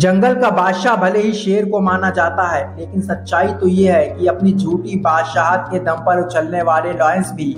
जंगल का बादशाह भले ही शेर को माना जाता है, लेकिन सच्चाई तो ये है कि अपनी झूठी बादशाहत के दम पर उछलने वाले लायंस भी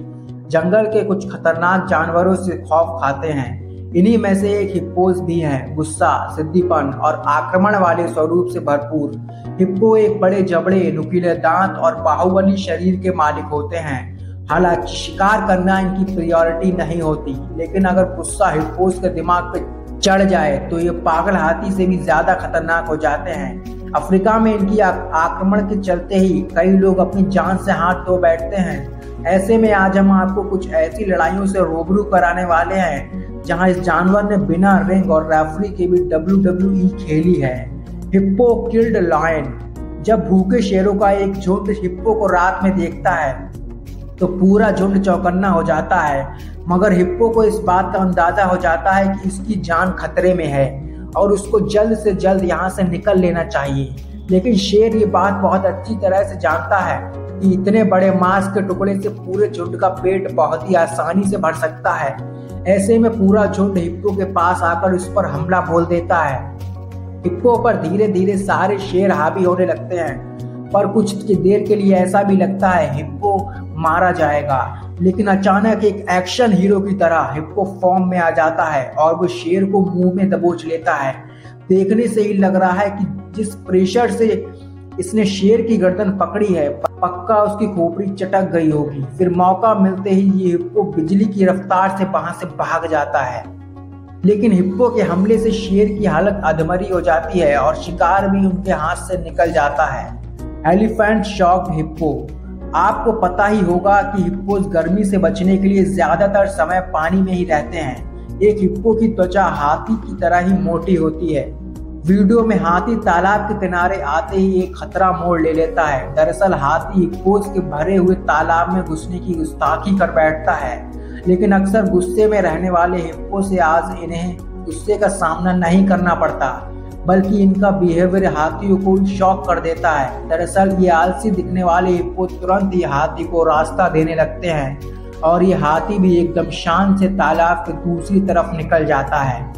जंगल के कुछ खतरनाक जानवरों से खौफ खाते हैं। इन्हीं में से एक हिप्पोस भी हैं, गुस्सा, सिद्दीपन और आक्रमण वाले स्वरूप से भरपूर। हिप्पो एक बड़े जबड़े, नुकीले दांत और बाहुबली शरीर के मालिक होते हैं। हालांकि शिकार करना इनकी प्रायोरिटी नहीं होती, लेकिन अगर गुस्सा हिप्पोस के दिमाग पे चढ़ जाए तो ये पागल हाथी से भी ज्यादा खतरनाक हो जाते हैं। अफ्रीका में इनकी आक्रमण के चलते ही कई लोग अपनी जान से हाथ धो बैठते हैं। ऐसे में आज हम आपको कुछ ऐसी लड़ाइयों से रूबरू कराने वाले हैं जहां इस जानवर ने बिना रिंग और रेफरी के भी WWE खेली है। Hippo killed lion. जब भूखे शेरों का एक झुंड हिप्पो को रात में देखता है तो पूरा झुंड चौकन्ना हो जाता है, मगर हिप्पो को इस बात का अंदाजा हो जाता है कि उसकी जान खतरे में है और उसको जल्द से जल्द यहाँ से निकल लेना चाहिए। लेकिन शेर ये बात बहुत अच्छी तरह से जानता है कि इतने बड़े मांस के टुकड़े से पूरे झुंड का पेट बहुत ही आसानी से भर सकता है। ऐसे में पूरा झुंड हिप्पो के पास आकर उस पर हमला बोल देता है। हिप्पो पर धीरे धीरे सारे शेर हावी होने लगते हैं, पर कुछ देर के लिए ऐसा भी लगता है हिप्पो मारा जाएगा। लेकिन अचानक एक एक्शन हीरो की तरह हिप्पो फॉर्म में आ जाता है और वो शेर को मुंह में दबोच लेता है। देखने से ही लग रहा है कि जिस प्रेशर से इसने शेर की गर्दन पकड़ी है, पक्का उसकी खोपड़ी चटक गई होगी। फिर मौका मिलते ही ये हिप्पो बिजली की रफ्तार से वहां से भाग जाता है। लेकिन हिप्पो के हमले से शेर की हालत अधमरी हो जाती है और शिकार भी उनके हाथ से निकल जाता है। Elephant shocked hippo. आपको पता ही होगा कि हिप्पोस गर्मी से बचने के लिए ज्यादातर समय पानी में ही रहते हैं। एक हिप्पो की त्वचा हाथी की तरह ही मोटी होती है। वीडियो में हाथी तालाब के किनारे आते ही एक खतरा मोड़ ले लेता है। दरअसल हाथी हिप्पोस के भरे हुए तालाब में घुसने की गुस्ताखी कर बैठता है, लेकिन अक्सर गुस्से में रहने वाले हिप्पो से आज इन्हें गुस्से का सामना नहीं करना पड़ता, बल्कि इनका बिहेवियर हाथियों को शॉक कर देता है। दरअसल ये आलसी दिखने वाले हिप्पो तुरंत ही हाथी को रास्ता देने लगते हैं और ये हाथी भी एकदम शान से तालाब के दूसरी तरफ निकल जाता है।